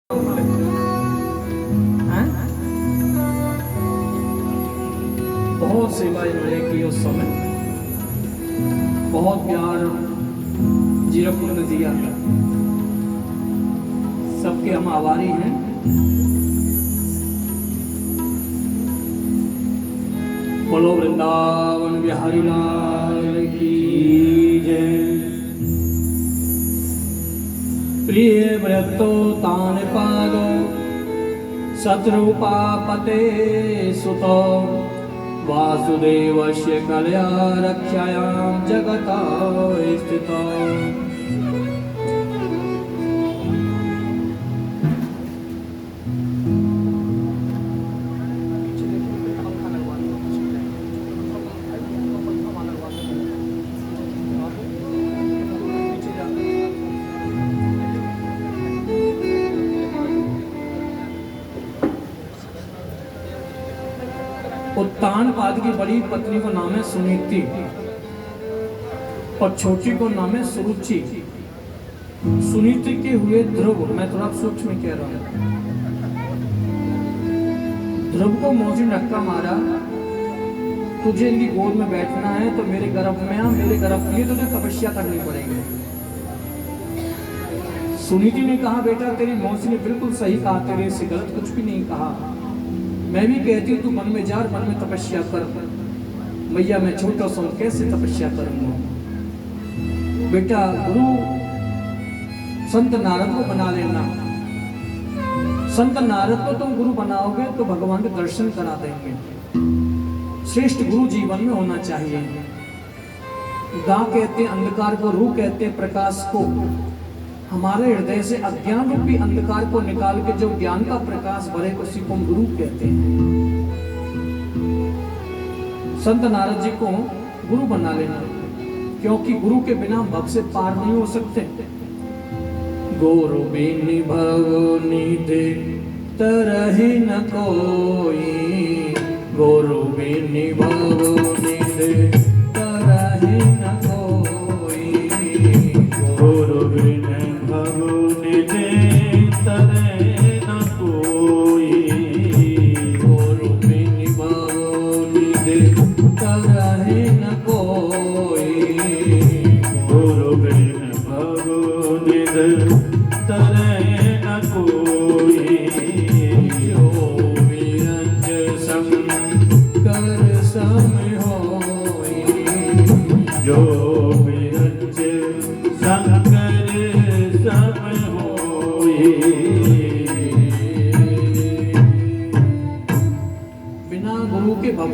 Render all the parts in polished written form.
हैं? बहुत सेवा इन्होंने की उस समय, बहुत प्यार जीरकपुर ने दिया। सबके हम आभारी हैं। बोलो वृंदावन बिहारी लाल की जय। प्रिय व्रतो तान पादो शत्रुपापते सुतो वासुदेवस्य कल्या रक्षायां जगता स्थितो। उत्तानपाद की बड़ी पत्नी को नाम है सुनीति और छोटी को नाम है सुरुचि। सुनीति के हुए ध्रुव, मैं थोड़ा सूक्ष्म में कह रहा हूं। ध्रुव को मौसी ने धक्का मारा, तुझे इनकी गोद में बैठना है तो मेरे गर्भ में आ, मेरे गर्भ के लिए तुझे तपस्या करनी पड़ेगी। सुनीति ने कहा बेटा तेरी मौसी ने बिल्कुल सही कहा, तेरे से गलत कुछ भी नहीं कहा। मैं भी कहती हूँ तू मन में जा, मन में तपस्या कर। भैया मैं छोटा सा कैसे तपस्या करूंगा। बेटा गुरु संत नारद को बना लेना। संत नारद को तुम गुरु बनाओगे तो भगवान के दर्शन करा देंगे। श्रेष्ठ गुरु जीवन में होना चाहिए। गा कहते हैं अंधकार को, रू कहते हैं प्रकाश को। हमारे हृदय से अज्ञान रूपी अंधकार को निकाल के जो ज्ञान का प्रकाश भरे उसी को गुरु कहते हैं। संत नारद जी को गुरु बना लेना, क्योंकि गुरु के बिना भव से पार नहीं हो सकते। गुरु बिन भव निधि तरहि न कोई, गुरु बिन भव निधि तरहि न कोई, गुरु बिन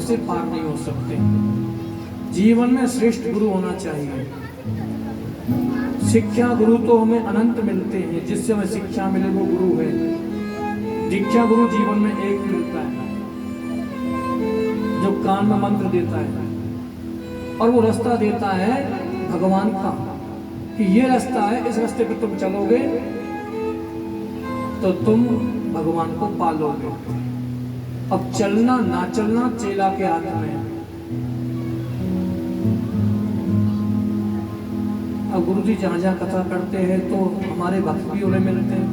से पार नहीं हो सकते। जीवन में श्रेष्ठ गुरु होना चाहिए। शिक्षा गुरु तो हमें अनंत मिलते हैं, जिससे हमें शिक्षा मिले वो गुरु है। दीक्षा गुरु जीवन में एक मिलता है, जो कान में मंत्र देता है और वो रास्ता देता है भगवान का कि ये रास्ता है, इस रास्ते पे तुम चलोगे तो तुम भगवान को पालोगे। अब चलना ना चलना चेला के हाथ में। अब गुरु जी जहां जहां कथा करते हैं तो हमारे भक्त भी उन्हें मिलते हैं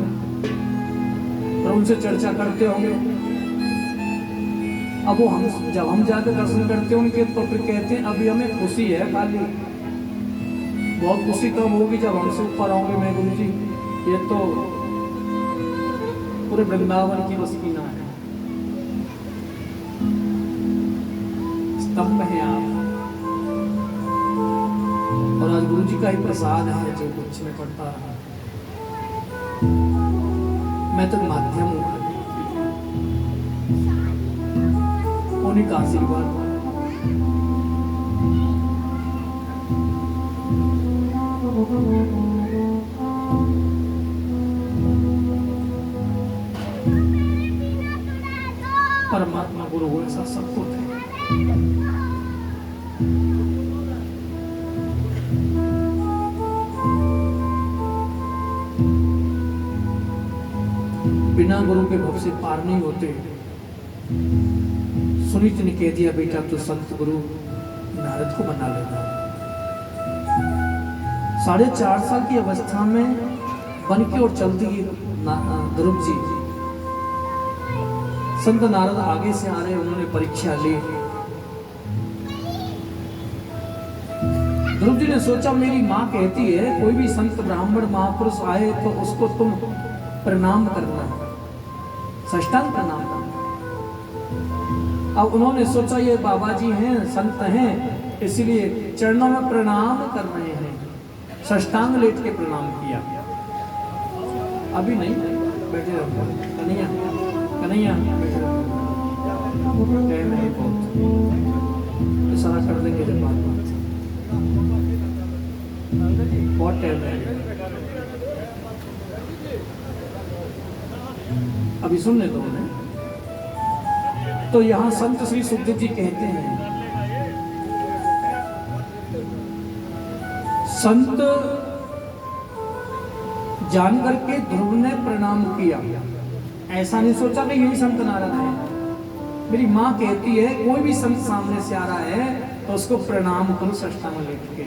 और उनसे चर्चा करते होंगे। अब वो जब हम जाकर दर्शन करते हैं उनके तो फिर कहते हैं अभी हमें खुशी है खाली। बहुत खुशी कब होगी जब हमसे ऊपर आओगे। मैं गुरु जी ये तो पूरे वृंदावन की बसकीना है, स्तंभ है आप। और आज गुरु जी का ही प्रसाद है जो कुछ में पड़ता रहा। मैं तो माध्यम हूं, उन्हीं का आशीर्वाद। परमात्मा गुरु हो ऐसा सब कुछ है। बिना गुरु के भव से पार नहीं होते। सुनीति ने कह दिया बेटा तो संत गुरु नारद को बना लेना। 4.5 साल की अवस्था में बन के और चल दी ध्रुव जी, संत नारद आगे से आ रहे, उन्होंने परीक्षा ली। ध्रुव जी ने सोचा मेरी माँ कहती है कोई भी संत ब्राह्मण महापुरुष आए तो उसको तुम प्रणाम करना, साष्टांग प्रणाम करना। अब उन्होंने सोचा ये बाबा जी हैं, संत हैं, इसलिए चरणों में प्रणाम कर रहे हैं, साष्टांग लेट के प्रणाम किया। अभी नहीं, बैठे रहो कन्हैया, कन्हैया बैठे रहो, टाइम है बहुत, इशारा कर देंगे जब बात बहुत टाइम है, अभी सुन ले दो उन्हें। तो यहाँ संत श्री सुखदेव जी कहते हैं, संत जान करके ध्रुव ने प्रणाम किया, ऐसा नहीं सोचा कि यही संत नारद है। मेरी माँ कहती है कोई भी संत सामने से आ रहा है तो उसको प्रणाम करो साष्टांग लेट के।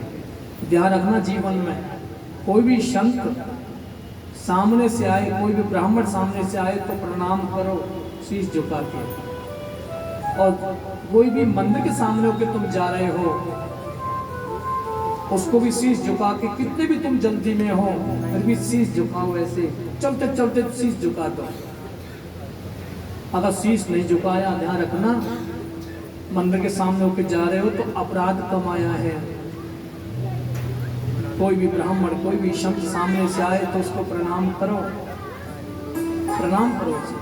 ध्यान रखना जीवन में, कोई भी संत सामने से आए, कोई भी ब्राह्मण सामने से आए तो प्रणाम करो शीश झुका के। और कोई भी मंदिर के सामने होकर तुम जा रहे हो उसको भी शीश झुका के, कितने भी तुम जल्दी में हो फिर भी शीश झुकाओ, ऐसे चलते चलते शीश झुका दो। अगर शीश नहीं झुकाया, ध्यान रखना मंदिर के सामने होकर जा रहे हो तो अपराध कमाया है। कोई भी ब्राह्मण, कोई भी संत सामने से आए तो उसको प्रणाम करो, प्रणाम करो उसे।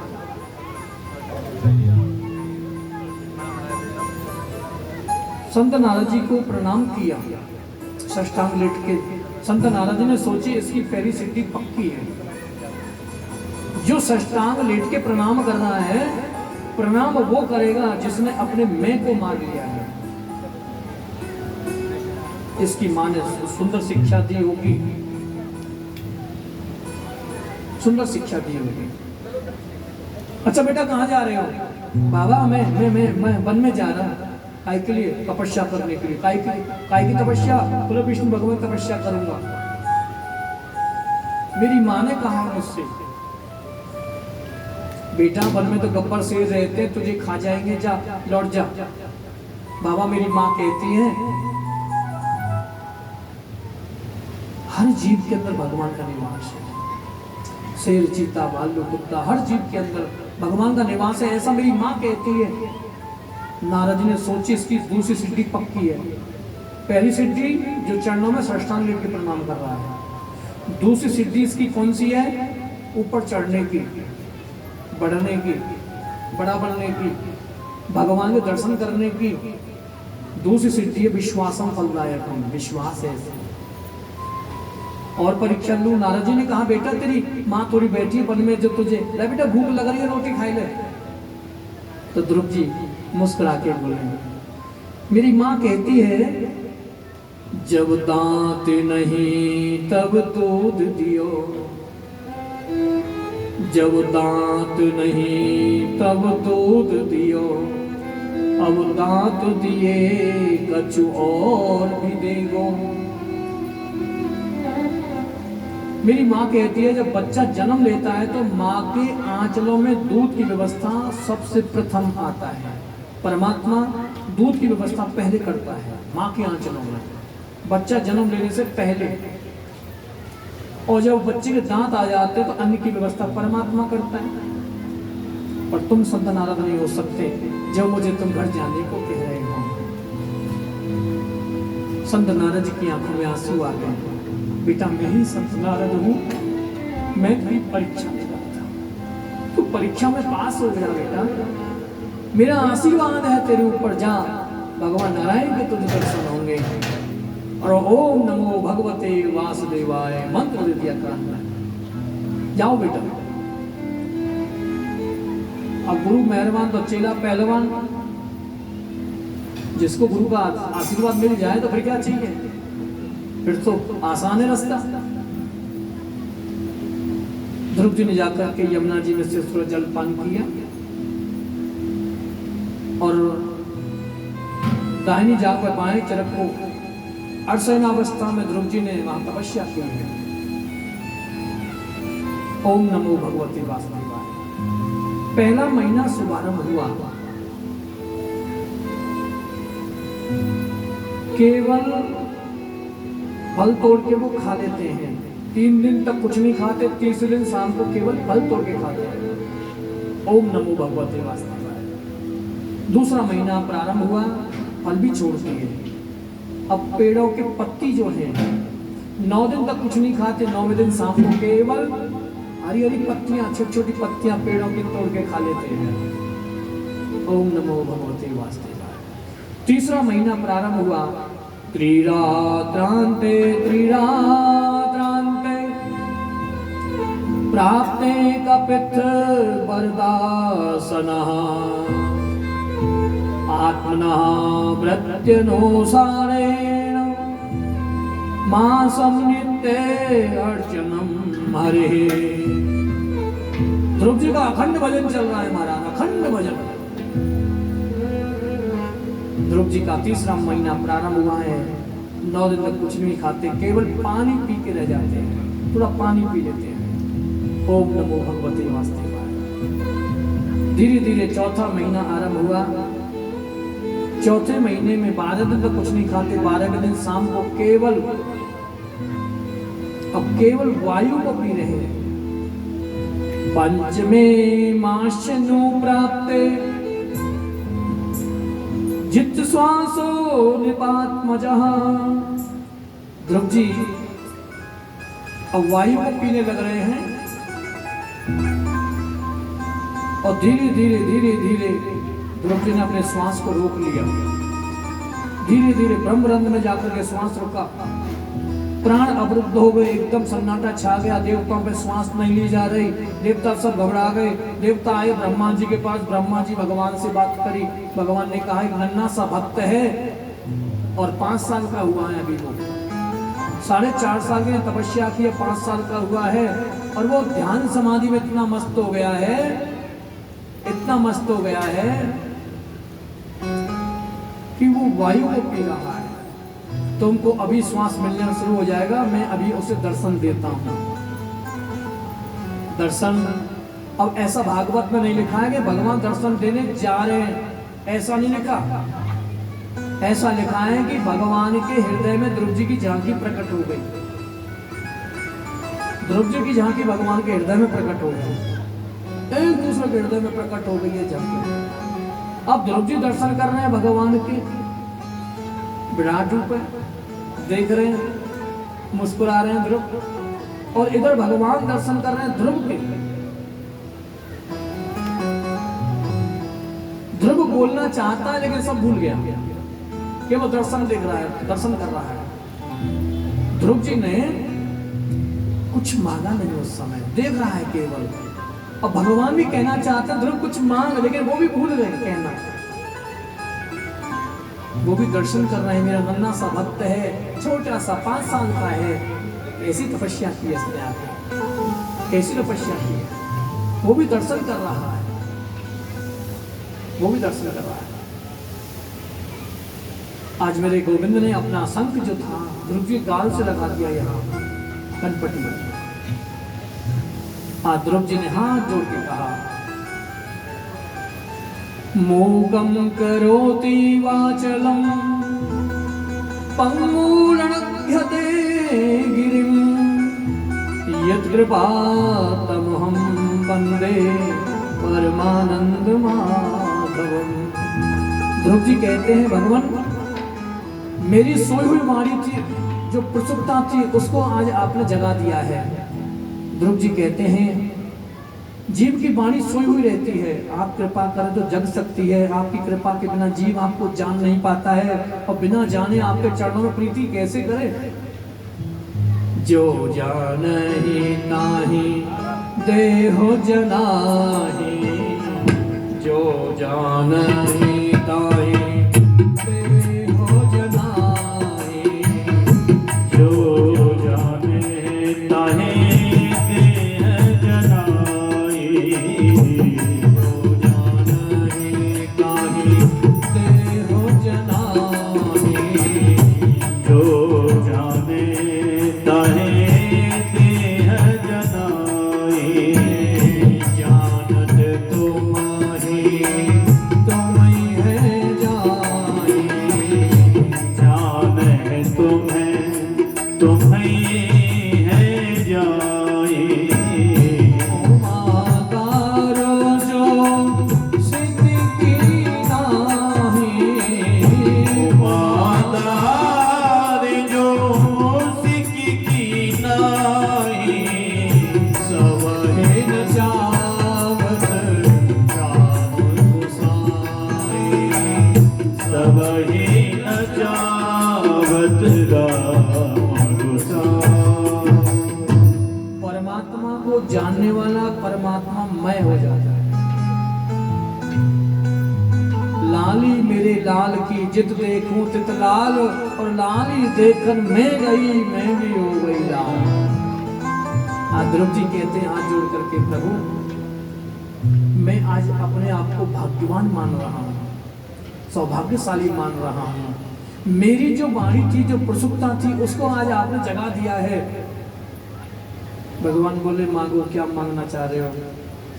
संत नारद जी को प्रणाम किया साष्टांग लेट के। संत नारद जी ने सोची इसकी पहली सिद्धि पक्की है, जो साष्टांग लेट के प्रणाम कर रहा है, प्रणाम वो करेगा जिसने अपने मैं को मार लिया है। इसकी मां ने सुंदर शिक्षा दी होगी, सुंदर शिक्षा दी होगी। अच्छा बेटा कहाँ जा रहे हो? बाबा मैं वन में जा रहा हूँ। काय के लिए? तपस्या करने के लिए। काय की तपस्या? बोले विष्णु भगवान तपस्या करूंगा। मेरी माँ ने कहा मुझसे, बेटा वन में तो गब्बर शेर रहते, तुझे खा जाएंगे, जा लौट जा। बाबा मेरी माँ कहती है हर जीव के अंदर भगवान का निवास है। शेर, चीता, भालू, कुत्ता, हर जीव के अंदर भगवान का निवास है, ऐसा मेरी माँ कहती है। नारद जी ने सोची इसकी दूसरी सिद्धि पक्की है। पहली सिद्धि जो चरणों में साष्टांग लेट के प्रणाम कर रहा है। दूसरी सिद्धि इसकी कौन सी है? ऊपर चढ़ने की, बढ़ने की, बड़ा बनने की, भगवान के दर्शन करने की। दूसरी सिद्धि है विश्वासम फलदायकम, विश्वास है। और परीक्षा लूं। नारद जी ने कहा बेटा तेरी माँ थोड़ी बैठी है वन में, जो तुझे ले बेटा भूख लग रही है, रोटी खाई ले। तो ध्रुव जी मुस्कुरा के बोले, मेरी माँ कहती है जब दांत नहीं तब दूध दियो, जब दांत नहीं तब दूध दियो, अब दांत दिए कछु और भी देगो। मेरी माँ कहती है जब बच्चा जन्म लेता है तो माँ के आंचलों में दूध की व्यवस्था सबसे प्रथम आता है। परमात्मा दूध की व्यवस्था पहले करता है माँ के आंचलों में, बच्चा जन्म लेने से पहले। और जब बच्चे के दांत आ जाते हैं तो अन्न की व्यवस्था परमात्मा करता है। और तुम संत नारद नहीं हो सकते जब मुझे तुम घर जाने को कह रहे हो। संत नारद जी की आंखों में आंसू आ गए। बेटा मैं ही संत नारद हूँ, मैं तेरी परीक्षा में रहा था, तू परीक्षा में पास हो गया बेटा, मेरा आशीर्वाद है तेरे ऊपर, जा भगवान नारायण के तुझे दर्शन होंगे। और ओम नमो भगवते वासुदेवाय मंत्र दे दिया कान। जाओ बेटा। अब गुरु मेहरबान तो चेला पहलवान, जिसको गुरु का आशीर्वाद मिल जाए तो फिर क्या चाहिए, फिर तो आसान है रास्ता। ध्रुव जी ने जाकर के यमुना जी में से जल पान किया और दाहिनी जाग पर बाएं चरक को अर्शयनावस्था में ध्रुव जी ने वहां तपस्या की है। ओम नमो भगवते वासुदेवाय। पहला महीना शुभारंभ हुआ, केवल फल तोड़ के वो खा लेते हैं। 3 दिन तक कुछ नहीं खाते, तीसरे दिन शाम को केवल फल तोड़ के खाते हैं। ओम नमो भगवते वासुदेवाय। दूसरा महीना प्रारंभ हुआ, फल भी छोड़ दिए। अब पेड़ों के पत्ती जो है 9 दिन तक कुछ नहीं खाते, 9वें दिन शाम को केवल हरी हरी पत्तियां, छोटी छोटी पत्तियां पेड़ों की तोड़ के खा लेते हैं। ओम नमो भगवते वासुदेवाय। तीसरा महीना प्रारंभ हुआ, त्रिरात्रांते प्राप्ते कपित वरदासनः आत्मनः प्रत्यनुसारेण मासं नित्ये अर्चनम हरे। ध्रुव जी का अखंड भजन चल रहा है महाराज, अखंड भजन। ध्रुव जी का तीसरा महीना प्रारंभ हुआ है, 9 दिन तक कुछ नहीं खाते, केवल पानी पी के रह जाते हैं, थोड़ा पानी पी लेते हैं। ओम नमो भगवते वासुदेवाय। धीरे धीरे चौथा महीना आरंभ हुआ। चौथे महीने में 12 दिन तक कुछ नहीं खाते, 12वें दिन शाम को केवल वायु को पी रहे हैं। पंचमे मासनु प्राप्ते जित श्वासो निपात्मजः। ध्रुव जी अब वायु को पीने लग रहे हैं और धीरे धीरे ध्रुव जी ने अपने श्वास को रोक लिया। धीरे धीरे ब्रह्मरंध्र में जाकर के श्वास रोका, प्राण अवरुद्ध हो गए, एकदम सन्नाटा छा गया। देवताओं पे श्वास नहीं ली जा रही, देवता सब घबरा गए। देवता आए ब्रह्मा जी के पास, ब्रह्मा जी भगवान से बात करी। भगवान ने कहा एक नन्हा सा भक्त है और 5 साल का हुआ है अभी, वो 4.5 साल की तपस्या की है, 5 साल का हुआ है और वो ध्यान समाधि में इतना मस्त हो गया है, इतना मस्त हो गया है कि वो वायु को पी रहा है। तुमको अभी श्वास मिलना शुरू हो जाएगा, मैं अभी उसे दर्शन देता हूं। दर्शन अब ऐसा भागवत में नहीं लिखा है कि भगवान दर्शन देने जा रहे हैं, ऐसा नहीं लिखा। ऐसा लिखा है कि भगवान के हृदय में ध्रुव जी की झांकी प्रकट हो गई। ध्रुव जी की झांकी भगवान के हृदय में प्रकट हो गई, एक दूसरे के हृदय में प्रकट हो गई है झांकी। अब ध्रुव जी दर्शन कर रहे हैं भगवान के विराट रूप है, देख रहे हैं, मुस्कुरा रहे हैं ध्रुव, और इधर भगवान दर्शन कर रहे हैं ध्रुव के। ध्रुव बोलना चाहता है लेकिन सब भूल गया कि वो दर्शन देख रहा है, दर्शन कर रहा है। ध्रुव जी ने कुछ मांगा नहीं उस समय, देख रहा है केवल। अब भगवान भी कहना चाहते हैं ध्रुव कुछ मांग, लेकिन वो भी भूल गए कहना। वो भी दर्शन कर रहे हैं, मेरा नन्हा सा भक्त है, छोटा सा 5 साल का है। ऐसी तपस्या की इसने आके, कैसी तपस्या की है। वो भी दर्शन कर रहा है, वो भी दर्शन कर रहा है। आज मेरे गोविंद ने अपना शंख जो था ध्रुव जी गाल से लगा दिया यहाँ कनपटी में। ध्रुव जी ने हाथ जोड़ के कहा, मूकं करोति वाचलं पंगुलनघ्यते गिरिं यत्कृपातमहं वन्दे परमानंद माधवम। ध्रुव जी कहते हैं भगवान मेरी सोई हुई वाणी थी, जो प्रसुप्ता थी, उसको आज आपने जगा दिया है। ध्रुव जी कहते हैं जीव की वाणी सोई हुई रहती है, आप कृपा करें तो जग सकती है। आपकी कृपा के बिना जीव आपको जान नहीं पाता है, और बिना जाने आपके चरणों में प्रीति कैसे करे। जो जानहि ताहि देहो जनाहि, जो जानहि ताहि देहो जनाहि, जो जाने ताहि मय हो जाता है। लाली मेरे लाल की जित देखूं तित लाल, और लाली देखकर मैं गई, मैं भी हो गई लाल। ध्रुव जी कहते हैं हाथ जोड़ करके, प्रभु मैं आज अपने आप को भाग्यवान मान रहा हूँ, सौभाग्यशाली मान रहा हूँ। मेरी जो वाणी थी, जो प्रसुप्ता थी, उसको आज आपने जगा दिया है। भगवान बोले मांगो, क्या मांगना चाह रहे हो,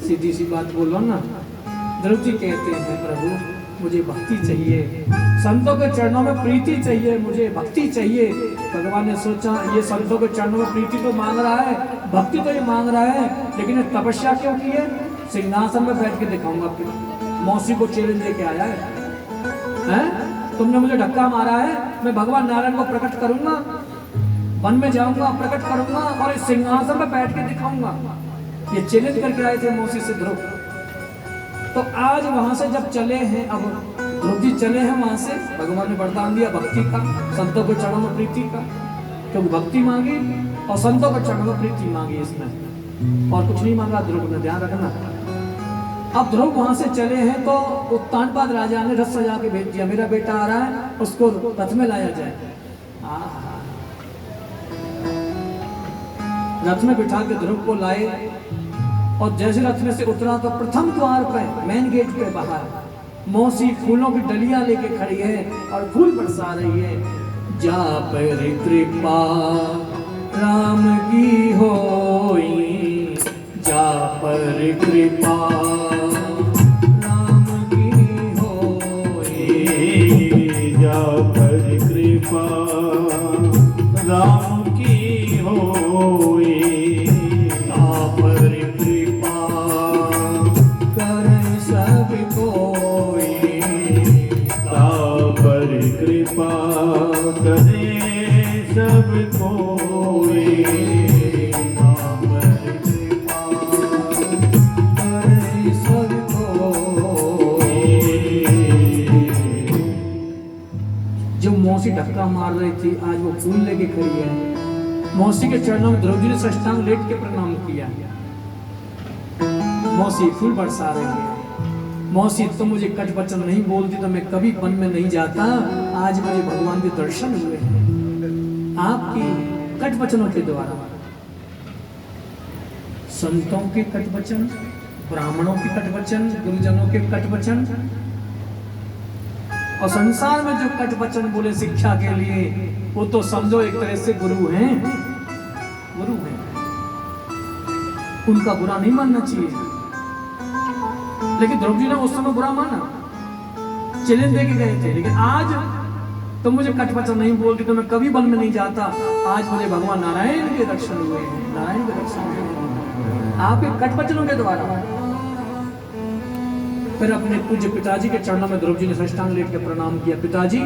सीधी सी बात बोलो ना। ध्रुव जी कहते हैं प्रभु मुझे भक्ति चाहिए, संतों के चरणों में प्रीति चाहिए, मुझे भक्ति चाहिए। भगवान ने सोचा ये संतों के चरणों में प्रीति तो मांग रहा है, भक्ति तो ये मांग रहा है, लेकिन ये तपस्या क्यों की है? सिंहासन में बैठ के दिखाऊंगा। फिर मौसी को चैलेंज लेके आया है? तुमने मुझे धक्का मारा है, मैं भगवान नारायण को प्रकट करूंगा, वन में जाऊंगा, प्रकट करूंगा और इस सिंहासन में बैठ के दिखाऊंगा। ये चैलेंज करके आए थे मौसी से ध्रुव। तो आज वहां से जब चले हैं, अब ध्रुव जी चले हैं वहां से, भगवान ने वरदान दिया भक्ति का, संतों के चरणों में प्रीति का, क्योंकि भक्ति मांगी और संतों के चरणों में प्रीति मांगी, इसमें और कुछ नहीं मांगा। ध्रुव ने ध्यान रखना। अब ध्रुव वहां से चले हैं तो उत्तानपाद राजा ने रथ सजा के भेज दिया, मेरा बेटा आ रहा है, उसको रथ में लाया जाए। रथ में बिठा के ध्रुव को लाए, और जैसे रथ में से उतरा तो प्रथम द्वार पे, मेन गेट पे बाहर मौसी फूलों की डलियां लेके खड़ी है और फूल बरसा रही है। जा पर कृपा राम की होई, जा पर कृपा राम की होई, जा पर कृपा राम की होई, करे सब कोई, करे सब कोई। जो मौसी धक्का मार रही थी, आज वो फूल लेके खड़ी है। मौसी के चरणों में ध्रुव जी ने साष्टांग लेट के प्रणाम किया। मौसी फूल बरसा रही है। मौसी तो मुझे कट वचन नहीं बोलती तो मैं कभी वन में नहीं जाता। आज मुझे भगवान के दर्शन हुए हैं आपकी कट वचनों के द्वारा। संतों के कट वचन, ब्राह्मणों के कट वचन, गुरुजनों के कट वचन, और संसार में जो कट वचन बोले शिक्षा के लिए, वो तो समझो एक तरह से गुरु हैं, गुरु हैं। उनका बुरा नहीं मानना चाहिए, लेकिन ध्रुव जी ने उस समय बुरा माना, चैलेंज देके गए थे। लेकिन आज तुम मुझे कट वचन नहीं बोलती तो मैं कभी वन में नहीं जाता। आज मुझे भगवान नारायण के दर्शन हुए हैं, नारायण के दर्शन हुए हैं आपके कट वचनों के द्वारा। फिर अपने पूज्य पिताजी के चरणों में ध्रुव जी ने साष्टांग लेट के प्रणाम किया। पिताजी,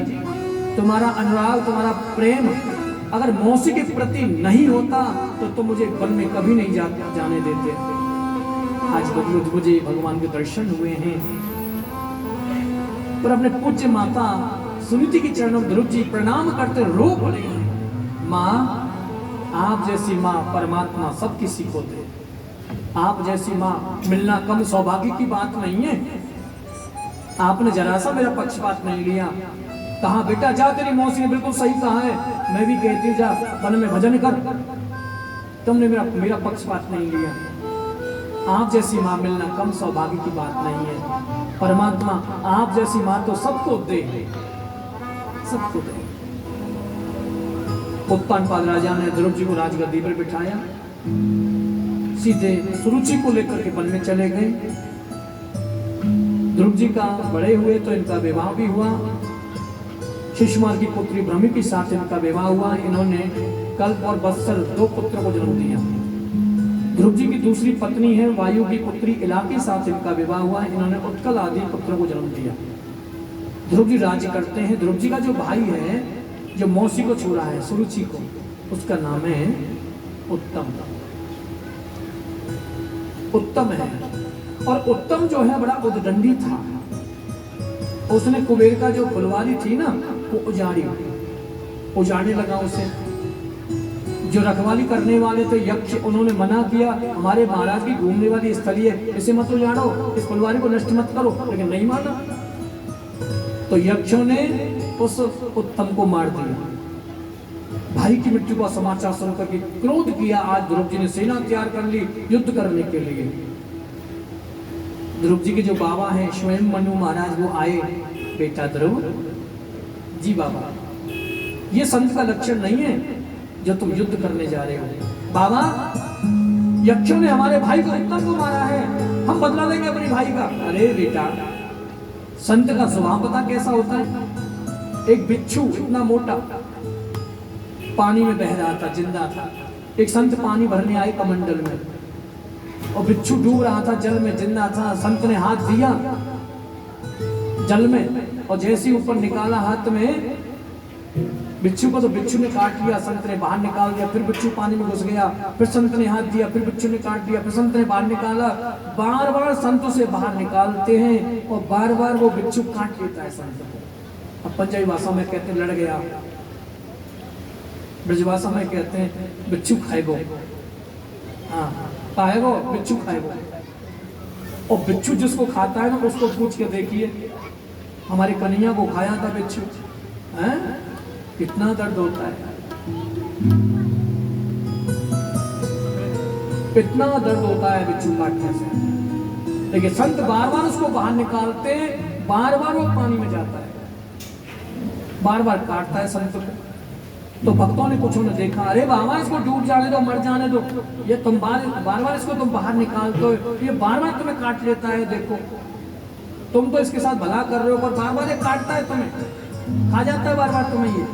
तुम्हारा अनुराग, तुम्हारा प्रेम अगर मौसी के प्रति नहीं होता तो तुम मुझे वन में कभी नहीं जाने देते। आज मुझे भगवान के दर्शन हुए हैं। पर अपने पूज्य माता सुनीति के चरणों में ध्रुव जी प्रणाम करते रो पड़े हैं। माँ, आप जैसी माँ परमात्मा सब किसी को दे। आप जैसी माँ मिलना कम सौभाग्य की बात नहीं है। आपने जरा सा मेरा पक्षपात नहीं लिया। कहा बेटा जा, तेरी मौसी ने बिल्कुल सही कहा है, मैं भी कहती हूँ जा वन में भजन कर। तुमने मेरा पक्षपात नहीं लिया। आप जैसी माँ मिलना कम सौभाग्य की बात नहीं है। परमात्मा आप जैसी माँ तो सबको दे, सबको दे। उत्तानपाद राजा ने ध्रुव जी को राजगद्दी पर बिठाया, सीधे सुरुचि को लेकर के वन में चले गए। ध्रुव जी का बड़े हुए तो इनका विवाह भी हुआ। शिशुमार की पुत्री भ्रमि के साथ इनका विवाह हुआ। इन्होंने कल्प और वत्सर 2 पुत्रों को जन्म दिया। ध्रुव जी की दूसरी पत्नी है वायु की पुत्री इला के साथ इनका विवाह हुआ। इन्होंने उत्कल आदि पुत्रों को जन्म दिया। ध्रुव जी राज्य करते हैं। ध्रुव जी का जो भाई है, जो मौसी को छोड़ा है सुरुचि को, उसका नाम है उत्तम। उत्तम है, और उत्तम जो है बड़ा उद्दंडी था। उसने कुबेर का जो फुलवारी थी ना, वो उजाड़ने लगा उसे। जो रखवाली करने वाले थे यक्ष, उन्होंने मना किया, हमारे महाराज की घूमने वाली स्थली है, इसे मत उजाड़ो, इस फुलवारी को नष्ट मत करो, लेकिन नहीं माना। तो यक्षों ने उस उत्तम को मार दिया। भाई की मृत्यु का समाचार सुनकर के क्रोध किया। आज ध्रुव जी ने सेना तैयार कर ली युद्ध करने के लिए। ध्रुव जी के जो बाबा हैं स्वयं मनु महाराज, वो आए, बेटा ध्रुव जी बाबा, ये संत का लक्षण नहीं है जो तुम युद्ध करने जा रहे हो। बाबा, यक्षों ने हमारे भाई को उत्तम को मारा है, हम बदला लेंगे अपने भाई का। अरे बेटा, संत का स्वभाव पता कैसा होता है? एक बिच्छू इतना मोटा पानी में बह रहा था, जिंदा था। एक संत पानी भरने आए कमंडल में, और बिच्छू डूब रहा था जल में, जिंदा था। संत ने हाथ दिया जल में, और जैसे ही ऊपर निकाला हाथ में बिच्छू को, तो बिच्छू ने काट लिया। संत ने बाहर निकाल दिया, फिर बिच्छू पानी में घुस गया, फिर संत ने हाथ दिया, फिर बिच्छू ने काट दिया, फिर संत ने बाहर निकाला। बार बार संत उसे बाहर निकालते हैं और बार बार वो बिच्छू काट लेता है संत को। अब पंजाबी भाषा में कहते हैं लड़ गया, ब्रजभाषा में कहते हैं बिच्छू खाएगो। हाँ, खाएगो, बिच्छू खाएगो। और बिच्छू जिसको खाता है ना, उसको पूछ के देखिए, हमारे कन्हैया को खाया था बिच्छू, हैं? कितना दर्द होता है, कितना दर्द होता है बिच्छू काटने से। लेकिन संत बार बार उसको बाहर निकालते हैं, बार बार वो पानी में जाता है, बार बार काटता है संत को। तो भक्तों ने कुछ ने देखा, अरे बाबा इसको डूब जाने दो, मर जाने दो, ये तुम बार बार इसको तुम बाहर निकालते हो, ये बार बार तुम्हें काट लेता है। देखो, तुम तो इसके साथ भला कर रहे हो, पर बार बार ये काटता है तुम्हें, खा जाता है बार बार तुम्हें, ये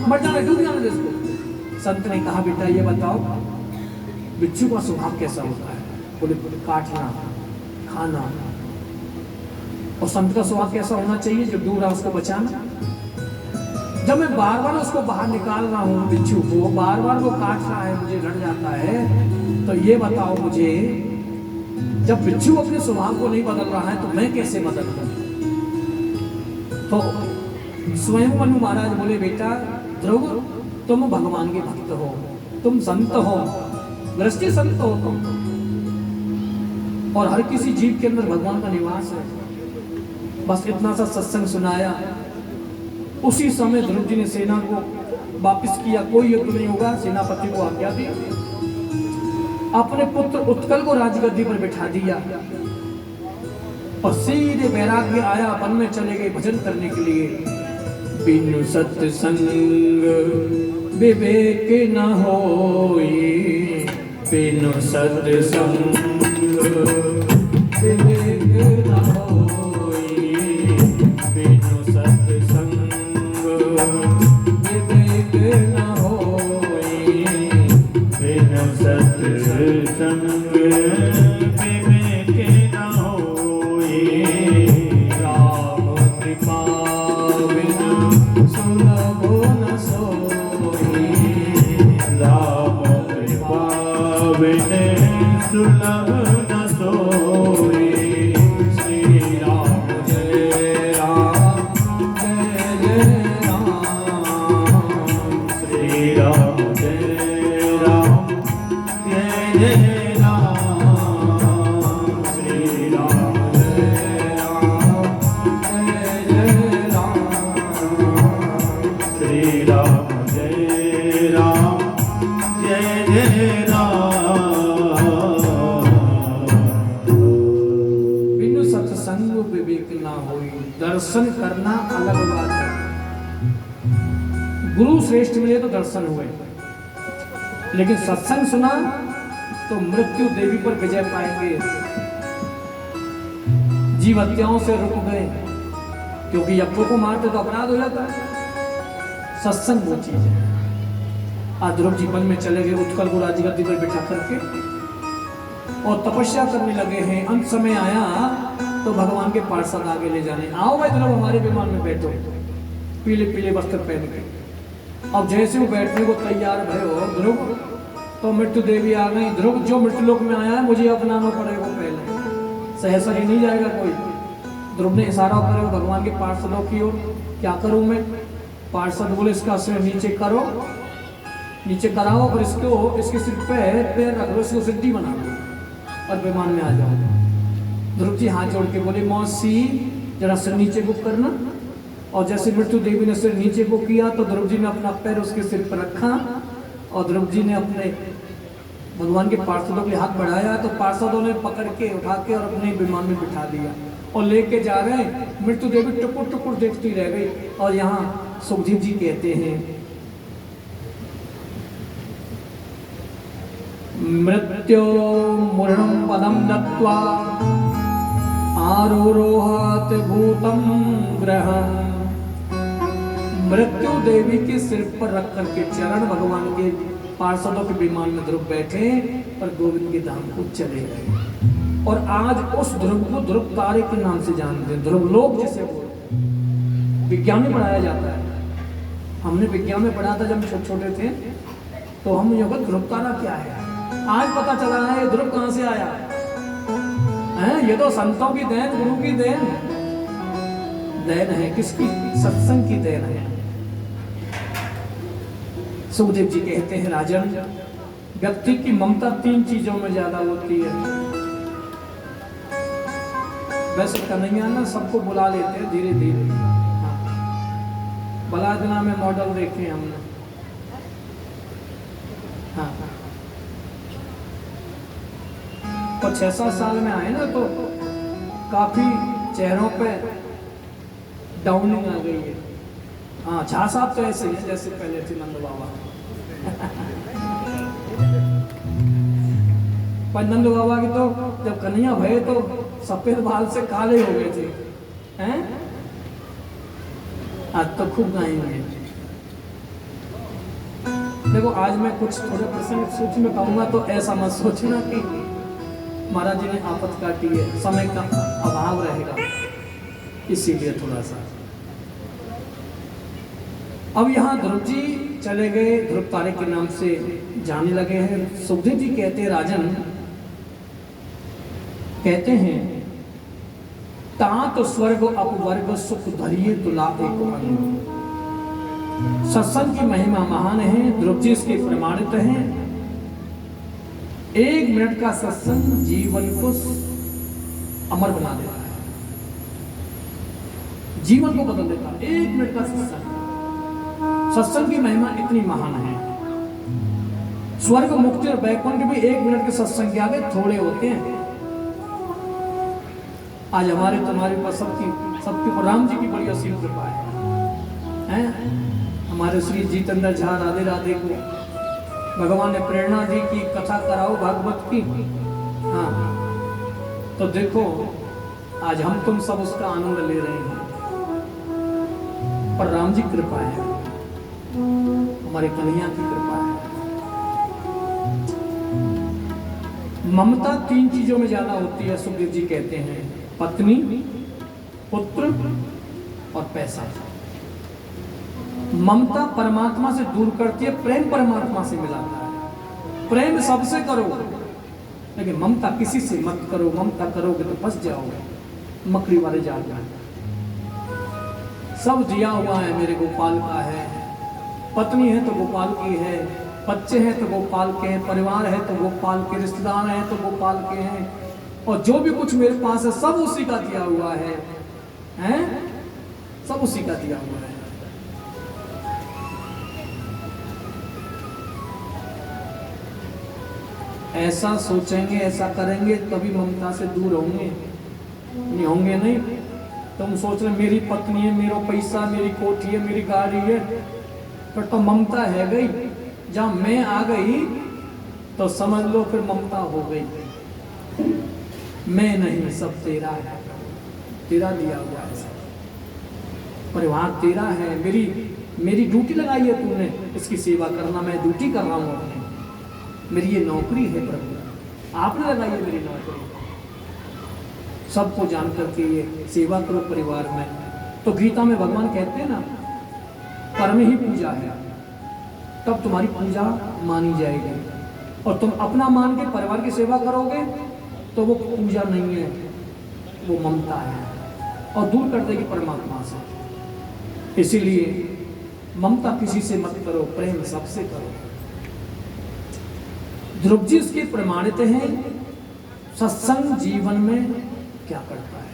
मर जाने, डूब जाने दो इसको। संत ने कहा, बेटा ये बताओ बिच्छू का स्वभाव कैसा होता है? बोले काटना, खाना। और संत का स्वभाव कैसा होना चाहिए? जो डूब रहा उसको बचाना। जब मैं बार बार उसको बाहर निकाल रहा हूँ बिच्छू को, बार बार वो काट रहा है, मुझे लड़ जाता है, तो ये बताओ मुझे, जब बिच्छू अपने स्वभाव को नहीं बदल रहा है तो मैं कैसे बदल दूं? तो स्वयं मनु महाराज बोले, बेटा ध्रुव, तुम भगवान के भक्त हो, तुम संत हो, दृष्टि संत हो तुम, और हर किसी जीव के अंदर भगवान का निवास है। बस इतना सा सत्संग सुनाया। उसी समय ध्रुव जी ने सेना को वापस किया, कोई युद्ध नहीं होगा, सेनापति को आज्ञा दी, अपने पुत्र उत्कल को राजगद्दी पर बिठा दिया, और सीधे बैराग्य आया, वन में चले गए भजन करने के लिए। बिनु सत्संग विवेक न होई, बिनु सत्संग विवेक न होई, बिनु सत्संग विवेक न होई, बिनु सत्संग विवेक न होई। राम कृपा बिनु सुलभ न सोई, राम कृपा बिनु सुलभ न सोई। श्री राम जय राम, जय जय राम, श्री राम जय राम, जय जय राम। श्री राम जय राम, जय जय राम, श्री राम जय राम, जय जय राम। बिनु सत्संग विवेक ना होई। दर्शन करना अलग बात है, गुरु श्रेष्ठ मिले तो दर्शन हुए, लेकिन सत्संग सुना तो मृत्यु देवी पर विजय पाएंगे। जीव हत्याओं से रुक गए, क्योंकि यज्ञों को मारते तो अपराध हो जाता है। सत्संग वो चीज है। आज ध्रुव जी वन में चले गए, उत्कल को राजगद्दी पर बिठा करके और तपस्या करने लगे हैं। अंत समय आया तो भगवान के पार्षद आगे ले जाने, आओ भाई ध्रुव हमारे विमान में बैठो, पीले पीले वस्त्र पहन के। अब जैसे वो बैठने को तैयार भय हो ध्रुव, तो मृत्यु देवी आ गई। ध्रुव जो मृत्यु लोक में आया है, मुझे अपनाना पड़ेगा पहले, सहसा ही नहीं जाएगा कोई। ध्रुव ने इशारा करे भगवान के पार्षदों की ओर, क्या करूं मैं? पार्षद बोले, इसका सिर नीचे करो नीचे कराओ और इसको इसके सिर पे पैर रख लो, इसको सिद्धि बना दो और विमान में आ जाओ। ध्रुव जी हाथ जोड़ के बोले मौसी जरा सिर नीचे को करना। और जैसे मृत्यु देवी ने सिर नीचे को किया तो ध्रुव जी ने अपना पैर उसके सिर पर रखा और ध्रुव जी ने अपने भगवान के पार्षदों के हाथ बढ़ाया तो पार्षदों ने पकड़ के उठा के और अपने विमान में बिठा दिया और लेके जा रहे हैं। मृत्यु देवी टुकुर टुकुर देखती रह गई। और यहाँ सुखदेव जी कहते हैं मृत्यो मुरणं पदं दत्वा आरोरोहात भूतम ग्रहं। मृत्यु देवी के सिर पर रख करके चरण भगवान के पार्षदों के विमान में ध्रुव बैठे और गोविंद के धाम को चले गए। और आज उस ध्रुव को ध्रुव तारे के नाम से जानते हैं, ध्रुव लोक जिसे बोलते हैं। विज्ञान में पढ़ाया जाता है, हमने विज्ञान में पढ़ा था जब छोटे छोटे थे तो हम ये ध्रुव तारा क्या है आज पता चला है। ध्रुव कहां से आया है? ये तो संतों की देन, गुरु की देन है। किसकी? सत्संग की देन है। सुखदेव जी कहते हैं राजन, व्यक्ति की ममता 3 चीजों में ज्यादा होती है। वैसे कन्हैया ना सबको बुला लेते हैं धीरे धीरे। बलाजना में मॉडल देखे हमने। हाँ, तो 6-7 साल में आए ना तो काफी चेहरों पे डाउनिंग आ गई है। हाँ, झा साहब तो ऐसे ही जैसे पहले थे नंद बाबा। पर नंद बाबा की तो जब कन्हैया भये तो सफेद बाल से काले हो गए थे हैं? आज तो खूब गाएंगे। देखो आज मैं कुछ थोड़े प्रसंग सोच में कहूंगा तो ऐसा मत सोचना कि महाराज जी ने आफत काटी है, समय का अभाव रहेगा इसीलिए थोड़ा सा। अब यहाँ ध्रुव जी चले गए, ध्रुव तारे के नाम से जाने लगे हैं। सुखदेव जी कहते हैं राजन, कहते हैं तात स्वर्ग अपवर्ग सुख धरिए तुला एक अंग। सत्संग की महिमा महान है, ध्रुव जी इसके प्रमाणित हैं। 1 मिनट का सत्संग जीवन को अमर बना देता है, जीवन को बदल देता है। 1 मिनट का सत्संग, सत्संग की महिमा इतनी महान है। स्वर्ग मुक्ति और वैकुंठ भी 1 मिनट के सत्संग के आगे थोड़े होते हैं। आज हमारे तुम्हारे पास सबके ऊपर राम जी की बड़ी असीम कृपा है। हमारे श्री जितेंद्र झा राधे राधे को भगवान ने प्रेरणा दी कि कथा कराओ भागवत की। हाँ, तो देखो आज हम तुम सब उसका आनंद ले रहे हैं, पर राम जी की कृपा है, हमारे कन्हैया की कृपा है। ममता 3 चीजों में ज्यादा होती है। सुखदेव जी कहते हैं पत्नी, पुत्र और पैसा। ममता परमात्मा से दूर करती है, प्रेम परमात्मा से मिलाता है। प्रेम सबसे करो लेकिन ममता किसी से मत करो। ममता करोगे तो फंस जाओगे मकड़ी वाले जाल में। सब दिया हुआ है, मेरे गोपाल का है। पत्नी है तो गोपाल की है, बच्चे हैं तो गोपाल के हैं, परिवार है तो गोपाल के, रिश्तेदार हैं तो गोपाल के हैं, और जो भी कुछ मेरे पास है सब उसी का दिया हुआ है, हैं? सब उसी का दिया हुआ है। ऐसा सोचेंगे, ऐसा करेंगे तभी ममता से दूर होंगे, नहीं होंगे नहीं। तुम सोच रहे मेरी पत्नी है, मेरा पैसा, मेरी कोठी है, मेरी गाड़ी है, फिर तो ममता है गई। जहाँ मैं आ गई तो समझ लो फिर ममता हो गई। मैं नहीं, सब तेरा है, तेरा दिया हुआ है सब, परिवार तेरा है। मेरी ड्यूटी लगाई है तूने, इसकी सेवा करना, मैं ड्यूटी कर रहा हूँ अपनी। मेरी ये नौकरी है प्रभु, आपने लगाई है मेरी नौकरी। सबको जान करके ये सेवा करो परिवार में। तो गीता में भगवान कहते हैं ना, कर्म ही पूजा है, तब तुम्हारी पूजा मानी जाएगी। और तुम अपना मान के परिवार की सेवा करोगे तो वो पूजा नहीं है, वो ममता है और दूर कर देगी परमात्मा से। इसीलिए ममता किसी से मत करो, प्रेम सबसे करो। ध्रुव जी इसके प्रमाणित हैं। सत्संग जीवन में क्या करता है।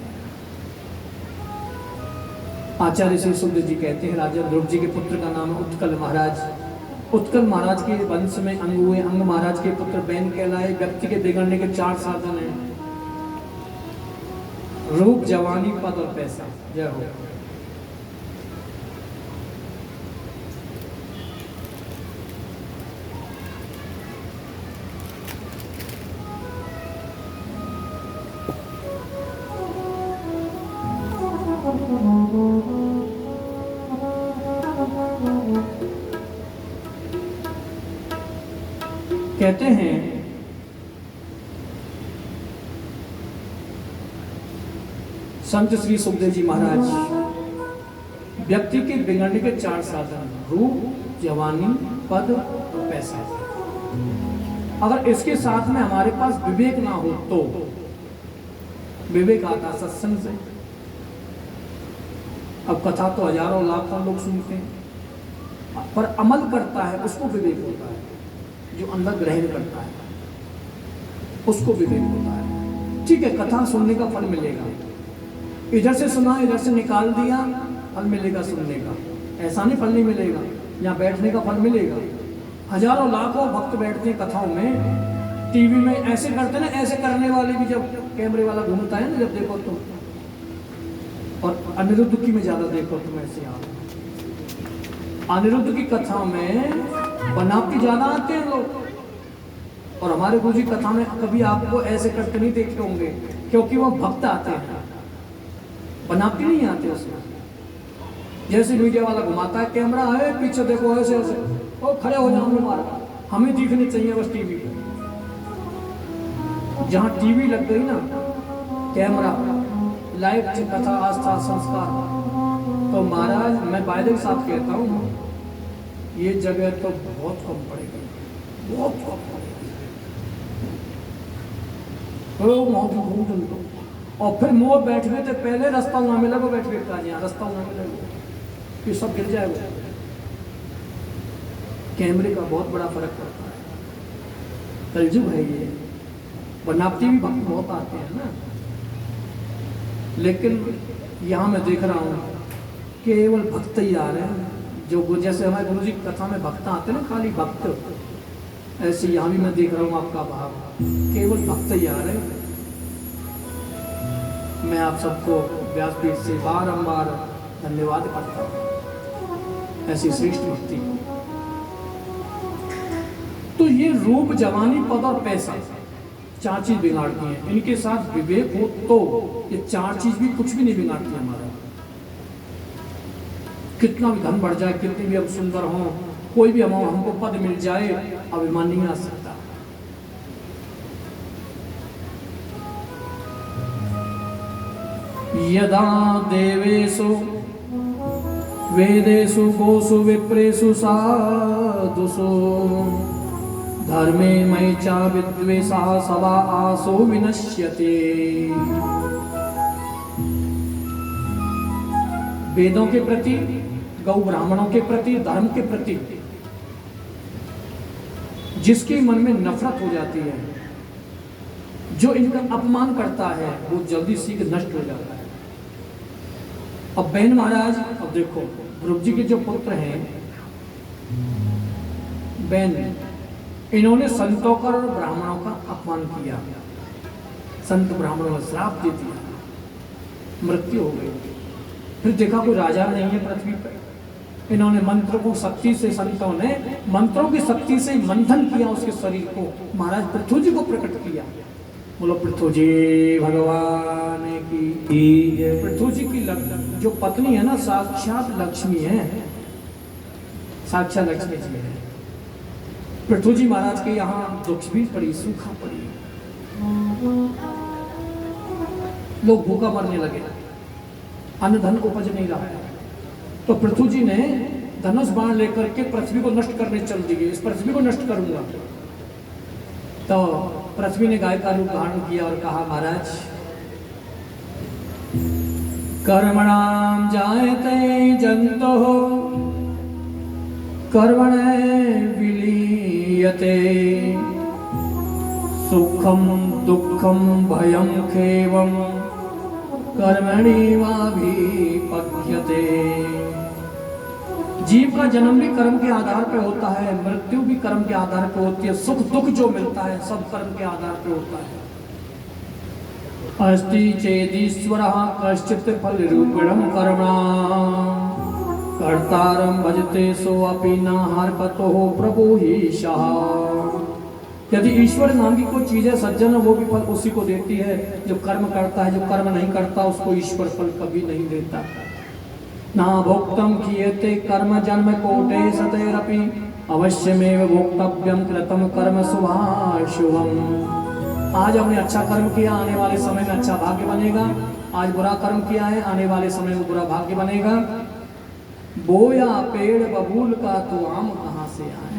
आचार्य श्री सुखदेव जी कहते हैं, राजा ध्रुव जी के पुत्र का नाम है उत्कल महाराज। उत्कल महाराज के वंश में अंग हुए। अंग महाराज के पुत्र बैन कहलाए। व्यक्ति के बिगड़ने के 4 साधन हैं, रूप, जवानी, पद और पैसा। जय हो। कहते हैं संत श्री सुखदेव जी महाराज, व्यक्ति के बिगड़ने के 4 साधन, रूप, जवानी, पद और पैसा। अगर इसके साथ में हमारे पास विवेक ना हो तो विवेक आता सत्संग से। अब कथा तो हजारों लाखों लोग सुनते हैं, पर अमल करता है उसको विवेक होता है। जो अंदर ग्रहण करता है उसको विवेक होता है। ठीक है, कथा सुनने का फल मिलेगा, इधर से सुना इधर से निकाल दिया, फल मिलेगा सुनने का। ऐसा नहीं फल नहीं मिलेगा, यहाँ बैठने का फल मिलेगा। हजारों लाखों भक्त बैठते हैं कथाओं में। टीवी में ऐसे करते ना, ऐसे करने वाले भी जब कैमरे वाला घूमता है ना, जब देखो तुम, और अनिरुद्ध की में ज्यादा देखो तुम ऐसे। अनिरुद्ध की कथा में बनावटी ज्यादा आते हैं लोग, और हमारे गुरु जी कथा में कभी आपको ऐसे करते नहीं देखे होंगे, क्योंकि वो भक्त आते हैं, बनावटी नहीं आते उसमें। जैसे मीडिया वाला घुमाता है कैमरा, है पीछे देखो ऐसे ऐसे, और खड़े हो जाओ मारा। हमें दिखनी चाहिए बस टीवी पे। जहाँ टीवी लग गई ना, कैमरा, लाइव कथा, आस्था, संस्कार, तो महाराज मैं वायदे साथ कहता हूँ ये जगह तो बहुत कम पड़ेगी, बहुत कम पड़ेगी। और फिर मोह बैठ गए थे पहले, रास्ता वहां मिला वो बैठ गए, यहाँ रास्ता वहां मिला, ये सब गिर जाएगा। कैमरे का बहुत बड़ा फर्क पड़ता है। कलयुग है ये, बनावटी भी भक्त बहुत आते हैं ना। लेकिन यहाँ मैं देख रहा हूँ केवल भक्त ही आ रहे हैं। जो जैसे हमारे गुरु जी कथा में भक्त आते हैं ना, खाली भक्त, ऐसे यहाँ भी मैं देख रहा हूँ आपका भाव, केवल भक्त ही आ रहे हैं। मैं आप सबको व्यासपीठ से बारंबार धन्यवाद करता हूँ ऐसी श्रेष्ठ भक्ति को। तो ये रूप, जवानी, पद और पैसा 4 चीज बिगाड़ती हैं। इनके साथ विवेक हो तो ये 4 चीज भी कुछ भी नहीं बिगाड़ती हमारा। कितना भी धन बढ़ जाए, कितने भी हम सुंदर हों, कोई भी हमको पद मिल जाए, अभिमान नहीं आ सकता। यदा देवेषु वेदेषु गोषु विप्रेषु साधुषु धर्मे मयि च विद्वेषः सवा आसो विनश्यते। वेदों के प्रति, गौ ब्राह्मणों के प्रति, धर्म के प्रति जिसके मन में नफरत हो जाती है, जो इनका अपमान करता है, वो जल्दी सीख नष्ट हो जाता है। अब बहन महाराज, अब देखो ध्रुव जी के जो पुत्र हैं बहन, इन्होंने संतों का और ब्राह्मणों का अपमान किया। संत ब्राह्मणों ने श्राप दे दिया, मृत्यु हो गई। फिर देखा कोई राजा नहीं है पृथ्वी पर, इन्होंने मंत्र को शक्ति से, संतों ने मंत्रों की शक्ति से मंथन किया उसके शरीर को, महाराज पृथ्वी जी को प्रकट किया। बोलो पृथ्वी जी भगवान की। पृथ्वी जी की जो पत्नी है ना, साक्षात लक्ष्मी है, साक्षात लक्ष्मी जी है। पृथ्वी जी महाराज के यहाँ दुख भी पड़ी, सूखा पड़ी, लोग भूखा मरने लगे, अन्न धन उपज नहीं रहा है। तो पृथ्वी जी ने धनुष बाण लेकर के पृथ्वी को नष्ट करने चल दिए, इस पृथ्वी को नष्ट करूंगा। तो पृथ्वी ने गाय का रूप धारण किया और कहा, महाराज कर्मणाम जायते जंतुः कर्मणे विलीयते सुखम दुखम भयम खेवम कर्मणीवाभिपद्यते। जीव का जन्म भी कर्म के आधार पर होता है, मृत्यु भी कर्म के आधार पर होती है, सुख दुख जो मिलता है सब कर्म के आधार पर होता है। अस्ति चेदीश्वरः कश्चित् फलरूपिणं कर्मणा कर्तारं भजते सोऽपि न हरकतो प्रभुहीशः। यदि ईश्वर नाम की कोई चीज है सज्जन, वो भी फल उसी को देती है जो कर्म करता है। जो कर्म नहीं करता उसको ईश्वर फल कभी नहीं देता। ना भोक्तम कियते कर्म जन्म कोटे सतैरपि अवश्यमेव भोक्तव्यम कृतम कर्म शुभाशुभम। आज हमने अच्छा कर्म किया, आने वाले समय में अच्छा भाग्य बनेगा। आज बुरा कर्म किया है, आने वाले समय में बुरा भाग्य बनेगा। बोया पेड़ बबूल का तो आम कहाँ से आए।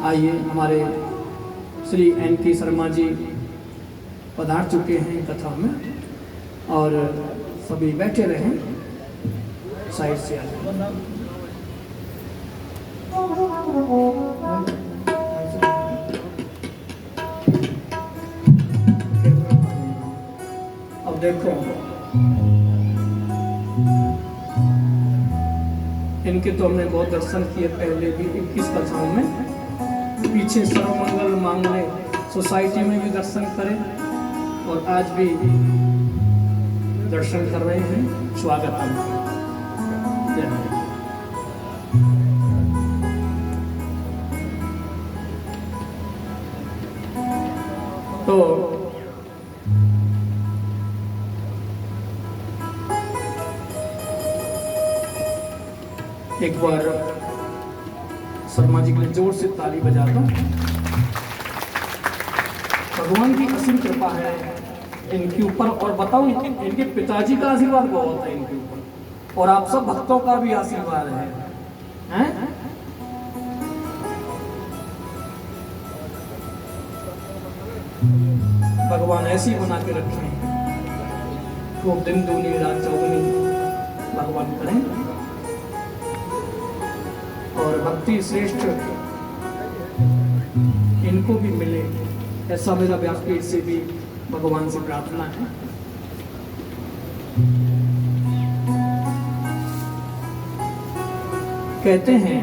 आइए, हमारे श्री NT शर्मा जी पधार चुके हैं कथा में और सभी बैठे रहे साइड से। अब देखो, इनके तो हमने बहुत दर्शन किए पहले भी 21 कथाओं में। पीछे सर्वमंगल मांगने सोसाइटी में भी दर्शन करें और आज भी दर्शन कर रहे हैं। स्वागत है। तो एक बार शर्मा जी के लिए जोर से ताली बजाता हूं। भगवान की असीम कृपा है इनके ऊपर, और बताऊं इनके पिताजी का आशीर्वाद बहुत है इनके ऊपर, और आप सब भक्तों का भी आशीर्वाद है, हैं? भगवान ऐसी बना के रखे हैं, खूब दिन दूनी रात चौगुनी भगवान करें और भक्ति श्रेष्ठ इनको भी मिले, ऐसा मेरा व्यासपीठ से भी भगवान से प्रार्थना है। कहते हैं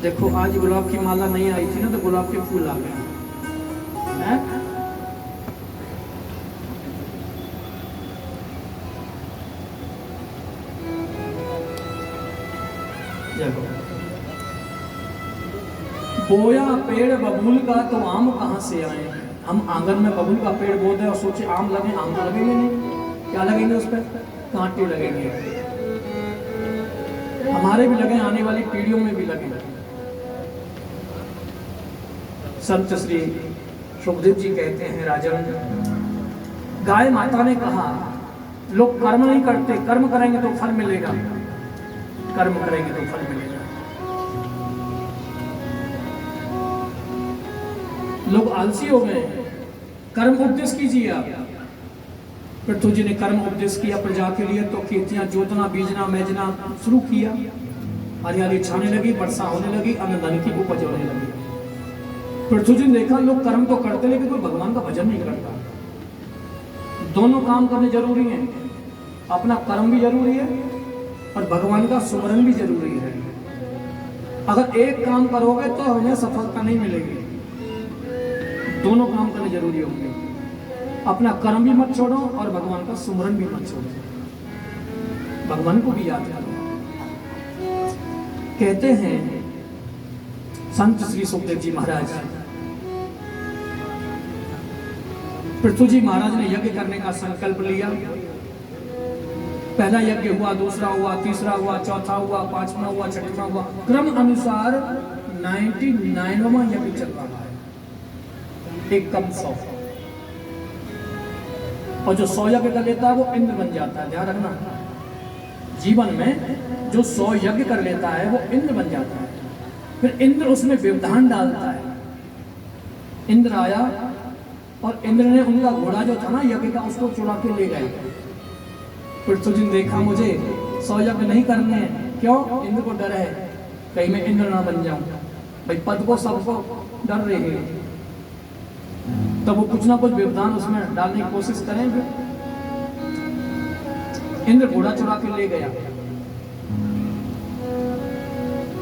देखो, आज गुलाब की माला नहीं आई थी ना, तो गुलाब के फूल आ गए हैं। बोया पेड़ बबूल का तो आम कहाँ से आए। हम आंगन में बबूल का पेड़ बोते हैं और सोचे आम लगे, आम तो लगेंगे नहीं। क्या लगेंगे उस पर? कांटे लगेंगे। हमारे भी लगे, आने वाली पीढ़ियों में भी लगे। संत श्री सुखदेव जी कहते हैं, राजन, गाय माता ने कहा लोग कर्म नहीं करते, कर्म करेंगे तो फल मिलेगा, कर्म करेंगे तो फल मिलेगा। लोग आलसी हो गए। कर्म उपदेश कीजिए आप। पृथ्वी जी ने कर्म उपदेश किया प्रजा के लिए, तो खेतियां जोतना, बीजना, मैजना शुरू किया। हरियाली छाने लगी, वर्षा होने लगी, अन्न धन की उपज होने लगी। पृथ्वी जी ने देखा लोग कर्म तो करते लेकिन कोई भगवान का भजन नहीं करता। दोनों काम करने जरूरी हैं, अपना कर्म भी जरूरी है और भगवान का सुमरन भी जरूरी है। अगर एक काम करोगे तो हमें सफलता नहीं मिलेगी। दोनों काम करने जरूरी होंगे। अपना कर्म भी मत छोड़ो और भगवान का सुमरन भी मत छोड़ो, भगवान को भी याद करो। कहते हैं संत श्री सुखदेव जी महाराज, पृथ्वी जी महाराज ने यज्ञ करने का संकल्प लिया। पहला यज्ञ हुआ, दूसरा हुआ, तीसरा हुआ, चौथा हुआ, पांचवा हुआ, छठवां हुआ। क्रम अनुसार 99वां यज्ञ चल रहा है, एक कम 100। और जो 100 यज्ञ कर लेता है वो इंद्र बन जाता है। ध्यान रखना, जीवन में जो 100 यज्ञ कर लेता है वो इंद्र बन जाता है। फिर इंद्र उसमें व्यवधान डालता है। इंद्र आया और इंद्र ने उनका घोड़ा जो था ना यज्ञ का, उसको चुरा के ले गए। पृथ्वी जी ने देखा मुझे 100 यज्ञ नहीं करने हैं, क्यों? इंद्र को डर है कहीं मैं इंद्र ना बन जाऊं। भाई पद को सबको डर रहे हैं, तब वो कुछ ना कुछ व्यवधान उसमें डालने की कोशिश करेंगे। इंद्र घोड़ा चुरा के ले गया।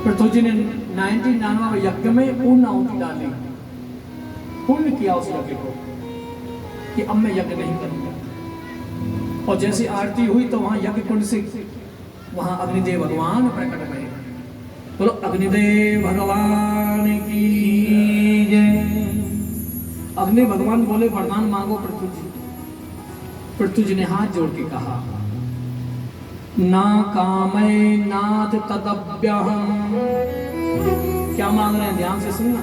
पृथ्वी ने 99वें यज्ञ में पूर्ण आहुति डाली, पूर्ण किया उस यज्ञ को कि अब मैं यज्ञ नहीं करूंगा। और जैसी आरती हुई तो वहां यज्ञ कुंड से वहां अग्निदेव भगवान प्रकट हुए। बोलो अग्निदेव भगवान की जय। अग्नि भगवान बोले वरदान मांगो पृथ्वी जी। पृथ्वी जी ने हाथ जोड़ के कहा ना कामय नाथ तदभ्यहम। क्या मांग रहे हैं ध्यान से सुनना।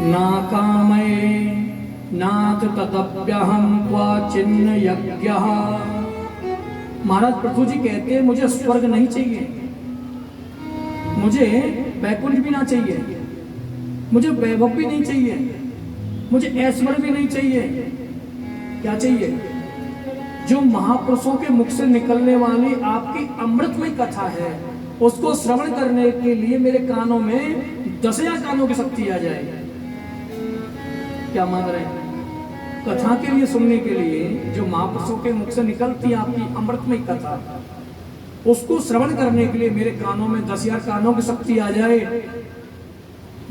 ना कामय नाथ तदभ्यहम क्वचिन्न यज्ञः। महाराज पृथ्वी जी कहते हैं मुझे स्वर्ग नहीं चाहिए, मुझे वैकुंठ भी ना चाहिए, मुझे वैभव भी नहीं चाहिए, मुझे ऐश्वर्य भी नहीं चाहिए। क्या चाहिए? जो महापुरुषों के मुख से निकलने वाली आपकी अमृतमय कथा है उसको श्रवण करने के लिए मेरे कानों में 10,000 कानों की शक्ति आ जाए। क्या मांग रहे हैं? कथा के लिए सुनने के लिए जो महापुरुषों के मुख से निकलती है आपकी अमृतमय कथा, उसको श्रवण करने के लिए मेरे कानों में 10,000 कानों की शक्ति आ जाए।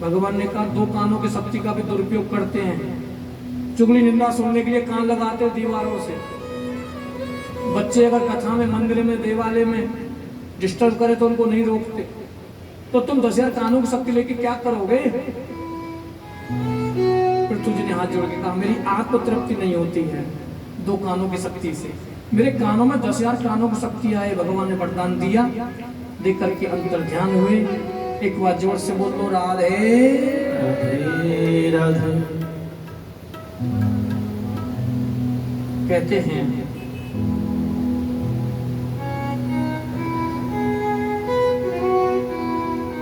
भगवान ने कहा 2 कानों की शक्ति का भी दुरुपयोग करते हैं। चुगली निंदा सुनने के लिए कान लगाते दीवारों से। बच्चे अगर कथा में मंदिर में देवालय में डिस्टर्ब करे तो उनको नहीं रोकते, तो तुम 10,000 कानों की शक्ति लेके क्या करोगे? पृथ्वी जी ने हाथ जोड़ के कहा मेरी आत्म तृप्ति नहीं होती है 2 कानों की शक्ति से। मेरे कानों में 10,000 कानों की शक्ति आए। भगवान ने वरदान दिया। देख करके अंतर ध्यान हुए। एक बार जोर से बोल लो राधे राधे। कहते हैं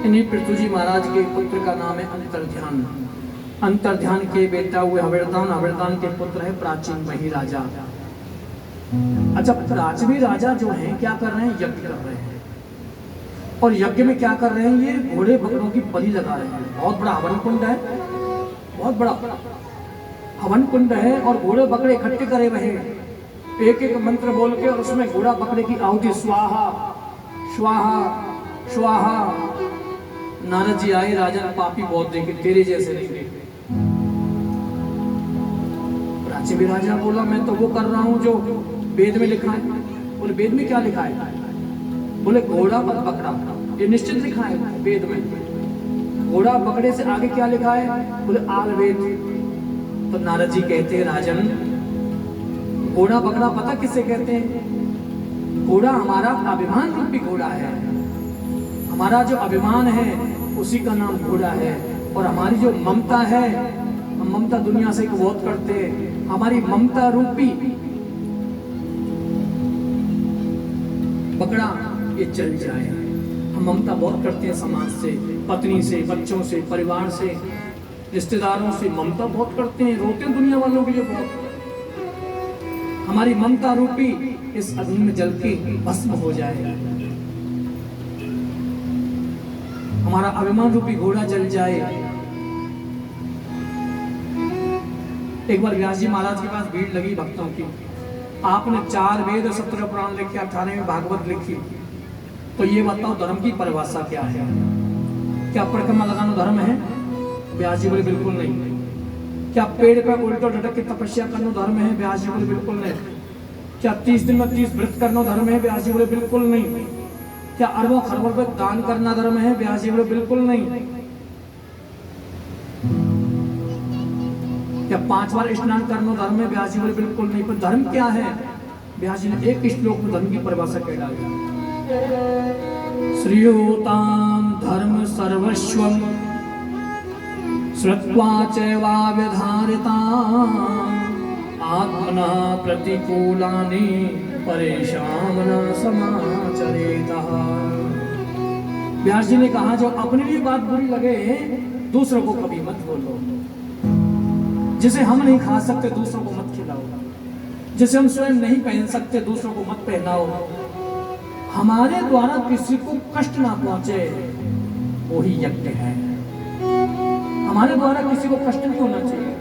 इन्हीं पृथ्वी जी महाराज के पुत्र का नाम है अंतर्ध्यान। अंतर्ध्यान के बेटा हुए हविर्दान, हविर्दान के पुत्र है प्राचीन मही राजा। अच्छा, प्राचीन राजा जो हैं क्या कर रहे हैं? यज्ञ कर रहे हैं। और यज्ञ में क्या कर रहे हैं? ये घोड़े बकरों की बलि लगा रहे हैं। बहुत बड़ा हवन कुंड है, बहुत बड़ा हवन कुंड है और घोड़े बकरे इकट्ठे करे हुए हैं। एक एक मंत्र बोल के और उसमें घोड़ा बकरे की आहुति स्वाहा स्वाहा स्वाहा। नारद जी आए, राजा ने पापी बहुत देखे, तेरे जैसे नहीं देखे। प्राचीन भी राजा बोला मैं तो वो कर रहा हूं जो वेद में लिखा है। बोले वेद में क्या लिखा है? बोले घोड़ा और बकरा, ये निश्चित लिखा है वेद में। घोड़ा बकरे से आगे क्या लिखा है? बोले आल वेद। तो नारद जी कहते हैं राजन, घोड़ा बकरा पता किससे कहते हैं? घोड़ा हमारा अभिमान रूपी घोड़ा है। हमारा जो अभिमान है उसी का नाम घोड़ा है। और हमारी जो ममता है, हम ममता दुनिया से बहुत करते हैं। हमारी ममता रूपी बकरा ये चल जाए। हम ममता बहुत करते हैं समाज से, पत्नी से, बच्चों से, परिवार से, रिश्तेदारों से ममता बहुत करते हैं। रोते हैं दुनिया वालों के लिए बहुत। हमारी ममता रूपी इस अग्नि में जल के भस्म हो जाए। हमारा अभिमान रूपी घोड़ा जल जाए। एक बार व्यास जी महाराज के पास भीड़ लगी भक्तों की। आपने 4 वेद 17 पुराण लिखे, 18वें भागवत लिखी। तो ये बताओ धर्म की परिभाषा क्या है? क्या परिक्रमा लगाना धर्म है? व्यास जी बोले बिल्कुल नहीं। क्या पेड़ पर उल्टो लटक के तपस्या करना धर्म है? व्यास जी बोले बिल्कुल नहीं। क्या 30 दिन में 30 व्रत करना धर्म है? व्यास जी बोले बिल्कुल नहीं। क्या अरबों खरबों पे दान करना धर्म है? व्यास जी बोले बिल्कुल नहीं। क्या 5 बार स्नान करना धर्म है? व्यास जी बोले बिल्कुल नहीं। पर धर्म क्या है? व्यास जी ने एक श्लोक में धर्म की परिभाषा कह डाली। श्रियोताम धर्म सर्वस्वम श्रुत्वा चैवाव्यधारिताम् आत्मना प्रतिकूलानि परेशान न समाचरेतः। व्यास जी ने कहा जो अपने लिए बात बुरी लगे दूसरों को कभी मत बोलो। जिसे हम नहीं खा सकते दूसरों को मत खिलाओ। जिसे हम स्वयं नहीं पहन सकते दूसरों को मत पहनाओ। हमारे द्वारा किसी को कष्ट ना पहुंचे वो ही यज्ञ है। हमारे द्वारा किसी को कष्ट नहीं होना चाहिए।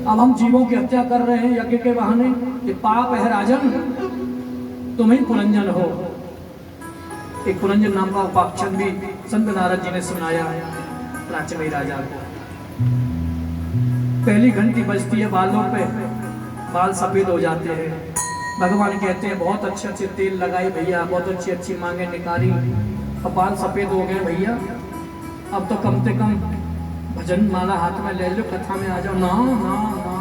अब हम जीवों की हत्या कर रहे हैं यज्ञ के बहाने, ये पाप है राजन। तुम ही पुरंजन हो। एक पुरंजन नाम का उपाख्यान भी संत नारद जी ने सुनाया प्राचीन राजा को। पहली घंटी बजती है, बालों पे बाल सफेद हो जाते हैं। भगवान कहते हैं बहुत अच्छे अच्छे तेल लगाए भैया, बहुत अच्छी अच्छी मांगे निकाली, अब बाल सफेद हो गए भैया, अब तो कम से कम भजन माला हाथ में ले लो, कथा में आ जाओ। ना ना ना,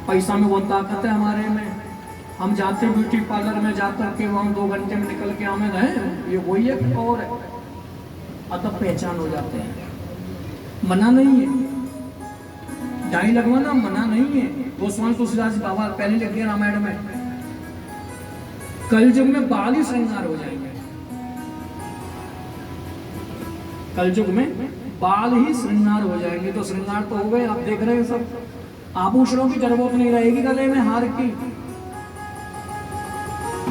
पैसा में वो ताकत है हमारे में। हम जाते ब्यूटी पार्लर में जाकर के वहाँ 2 घंटे में निकल के हमें गए, ये वही है और है, अतः पहचान हो जाते हैं। मना नहीं है, डाई लगवाना मना नहीं है। गोस्वामी तुलसीदास बाबा पहले लिख दिया रामायण में, कलयुग में बाल ही श्रृंगार हो जाएंगे। कलयुग में बाल ही श्रृंगार हो जाएंगे। तो श्रृंगार तो हो गए, आप देख रहे हैं सब आभूषणों की जरूरत नहीं रहेगी गले में, हार की,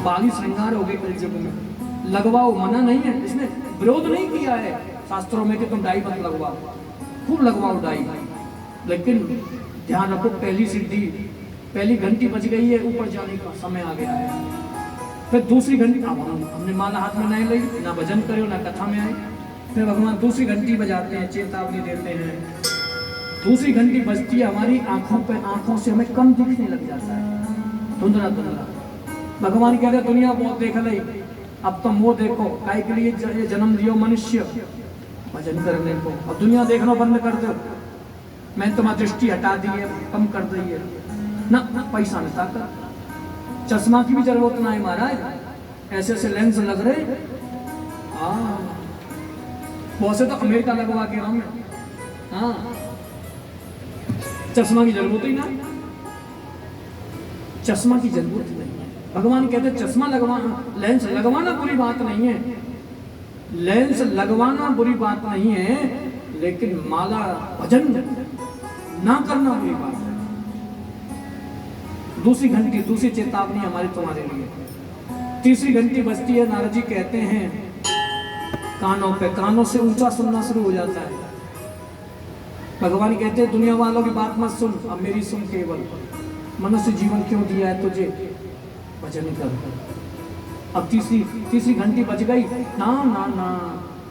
बाल ही श्रृंगार हो गए कलयुग में। लगवाओ, मना नहीं है, इसने विरोध नहीं किया है शास्त्रों में कि तुम डाई मत लगवाओ, खूब लगवाओ डाई, लेकिन ध्यान रखो पहली सिद्धि, पहली घंटी बज गई है, ऊपर जाने का समय आ गया है। फिर दूसरी घंटी, हमने माला हाथ में नहीं ली, ना भजन करे ना कथा में आए, फिर भगवान दूसरी घंटी बजाते हैं, चेतावनी देते हैं। दूसरी घंटी बजती है, हमारी आंखों पे, आंखों से हमें कम दिखने लग जाता है, धुंधला धुंधला। भगवान कह रहे दुनिया बहुत देख ली, अब तुम वो देखो काय के लिए जन्म लियो मनुष्य, भजन करने को। अब दुनिया देखना बंद कर दो, मैं तुम्हारी दृष्टि हटा दी है, कम कर दी है ना, पैसा में ताकत। चश्मा की भी जरूरत ना है महाराज, ऐसे ऐसे लेंस लग रहे। बहुत से तो अमेरिका लगवा के हम, हाँ, चश्मा की जरूरत ही ना, चश्मा की जरूरत नहीं है। भगवान कहते चश्मा लगवाना, लेंस लगवाना बुरी बात नहीं है, लेंस लगवाना बुरी बात नहीं है, लेकिन माला भजन ना करना बुरी बात है। दूसरी घंटी, दूसरी चेतावनी हमारी तुम्हारे लिए। तीसरी घंटी बजती है, नारद जी कहते हैं कानों पे, कानों से ऊंचा सुनना शुरू हो जाता है। भगवान कहते हैं दुनिया वालों की बात मत सुन, अब मेरी सुन केवल। मनुष्य जीवन क्यों दिया है तुझे, भजन कर। अब तीसरी घंटी बज गई, ना ना ना,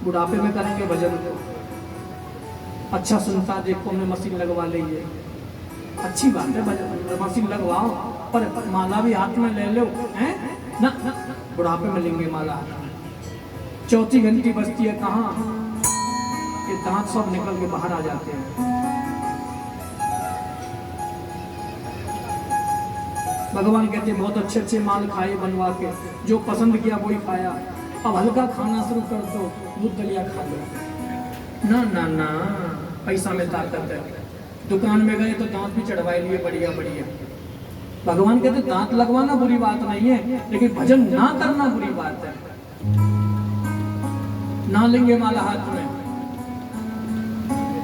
बुढ़ापे में करेंगे भजन को। अच्छा सुनता देखो, हमने मशीन लगवा ली है, अच्छी बात है, भजन मशीन लगवाओ, पर माला भी हाथ में ले लो, हैं ना, बुढ़ापे में लेंगे माला हाथ में। चौथी घंटी बजती है, कहाँ ये दांत सब निकल के बाहर आ जाते हैं। भगवान कहते हैं बहुत अच्छे अच्छे माल खाए बनवा के, जो पसंद किया वही खाया, अब हल्का खाना शुरू कर दो, दूध दलिया खा लो। ना ना ना, पैसा में ताकत है। दुकान में गए तो दांत भी चढ़वाए लिए बढ़िया बढ़िया। भगवान कहते दांत लगवाना बुरी बात नहीं है, लेकिन भजन ना करना बुरी बात है। ना लेंगे माला हाथ में।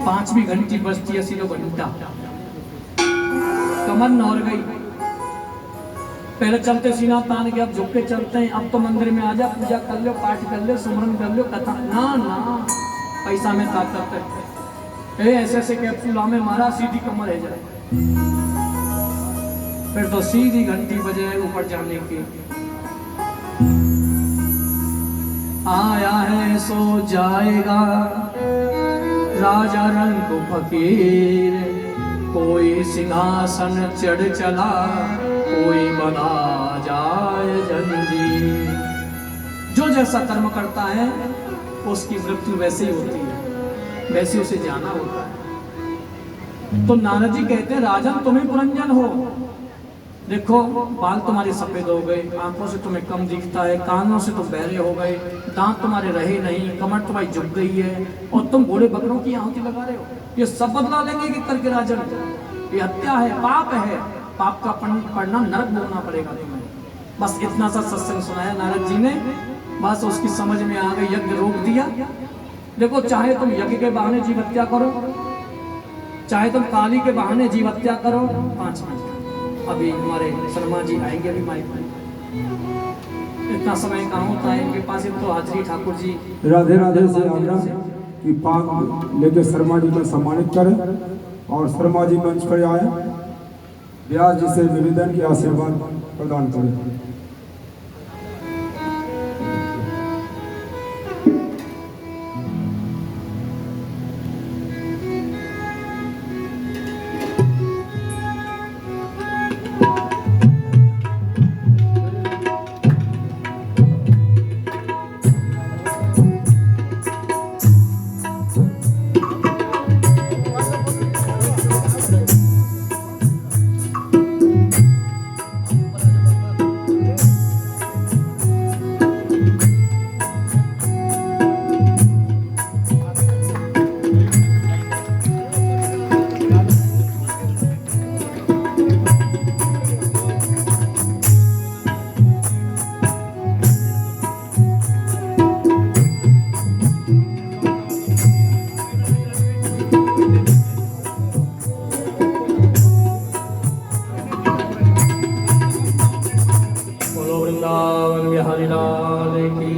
पांचवी घंटी बजती है, सिलो घंटा, कमर नौर गई। पहले चलते सीना तान के, अब झुक के चलते हैं। अब तो मंदिर में आ जा, पूजा कर लो, पाठ कर लो, सुमरन कर लो, कथा। ना ना, पैसा में ताकत है। ऐसे ऐसे कैप्सूल हमें मारा, सीधी कमर है जाए, फिर तो सीधी घंटी बजे ऊपर जाने की। आया है सो जाएगा राजा रंग फकीर, कोई सिंहासन चढ़ चला, कोई बना जाए जंजीर। जो जैसा कर्म करता है उसकी मृत्यु वैसे ही होती है, वैसे उसे जाना होता है। तो नारद जी कहते हैं राजन तुम ही पुरंजन हो। देखो बाल तुम्हारे सफेद हो गए, आंखों से तुम्हें कम दिखता है, कानों से तुम बहरे हो गए, दांत तुम्हारे रहे नहीं, कमर तुम्हारी झुक गई है, और तुम घोड़े बकरों की आहुति लगा रहे हो। ये सब बदला लेंगे कि करके राजन, ये हत्या है, पाप है, पाप का पढ़ना नरक बोलना पड़ेगा तुम्हें। बस इतना सा सत्संग सुनाया नारद जी ने, बस उसकी समझ में आ गई, यज्ञ रोक दिया। देखो चाहे तुम यज्ञ के बहाने जीव हत्या करो, चाहे तुम काली के बहाने जीव हत्या करो। 5 मिनट अभी हमारे शर्मा जी आएंगे, अभी माइक में इतना समय कहाँ होता है इनके पास, तो हाजरी ठाकुर जी। राधे राधे से आग्रह कि पाक लेके शर्मा जी को सम्मानित करें और शर्मा जी मंच पर आए, व्यास जी से निवेदन की आशीर्वाद प्रदान करें। वृंदावन बिहारी लाल की।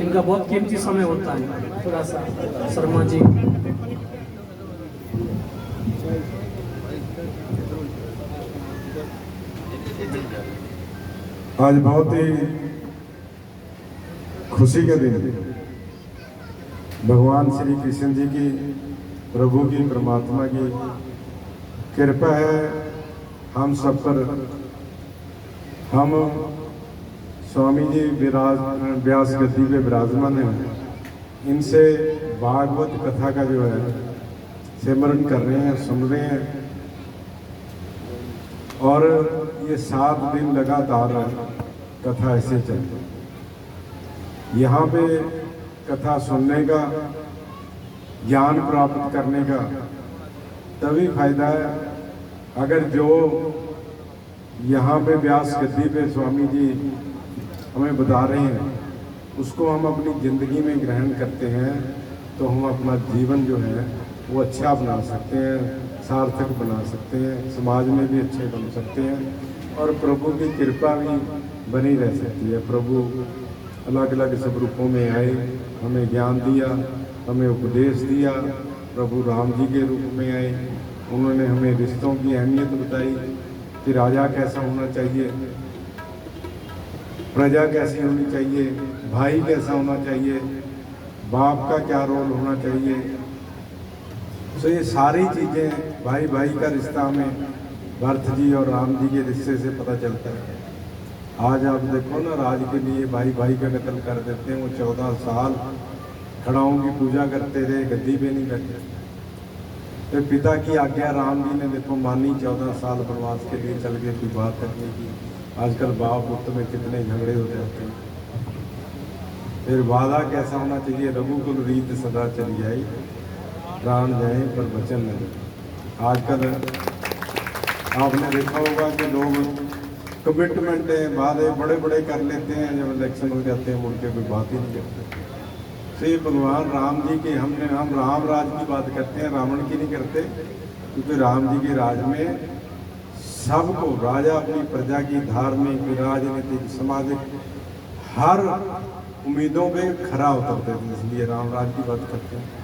इनका बहुत कीमती समय होता है, थोड़ा सा शर्मा जी। आज बहुत ही खुशी का दिन है। भगवान श्री कृष्ण जी की, प्रभु की, परमात्मा की कृपा है हम सब पर। हम स्वामी जी व्यास गद्दी पे विराजमान हैं, इनसे भागवत कथा का जो है सिमरन कर रहे हैं, सुन रहे हैं, और ये 7 दिन लगातार कथा ऐसे चलती। यहाँ पे कथा सुनने का, ज्ञान प्राप्त करने का तभी फायदा है अगर जो यहाँ पे व्यास गद्दी पे स्वामी जी हमें बता रहे हैं उसको हम अपनी ज़िंदगी में ग्रहण करते हैं, तो हम अपना जीवन जो है वो अच्छा बना सकते हैं, सार्थक बना सकते हैं, समाज में भी अच्छे बन सकते हैं और प्रभु की कृपा भी बनी रह सकती है। प्रभु अलग अलग सब रूपों में आए, हमें ज्ञान दिया, हमें उपदेश दिया। प्रभु राम जी के रूप में आए, उन्होंने हमें रिश्तों की अहमियत बताई कि राजा कैसा होना चाहिए, प्रजा कैसी होनी चाहिए, भाई कैसा होना चाहिए, बाप का क्या रोल होना चाहिए। तो ये सारी चीज़ें भाई भाई का रिश्ता में भरत जी और राम जी के रिश्ते से पता चलता है। आज आप देखो ना, राज के लिए भाई भाई का कत्ल कर देते हैं। वो 14 साल खड़ाओं की पूजा करते रहे, गद्दी पे नहीं बैठे। तो पिता की आज्ञा राम जी ने देखो मानी, 14 साल वनवास के लिए चल गए, कोई बात करने की। आजकल बाप पुत्र में कितने झगड़े हो जाते हैं। फिर वादा कैसा होना चाहिए, रघुकुल रीत सदा चली आई, प्राण जाए पर वचन नहीं। आजकल आपने देखा होगा कि लोग कमिटमेंट वादे बड़े बड़े कर लेते हैं, जब इलेक्शन हो जाते हैं मुड़ के कोई बात ही नहीं करते। तो ये भगवान राम जी के हम राम राज की बात करते हैं, रावण की नहीं करते, क्योंकि राम जी के राज में सबको, राजा अपनी प्रजा की धार्मिक, राजनीतिक, सामाजिक हर उम्मीदों पे खरा उतरते थे, इसलिए राम राज की बात करते हैं।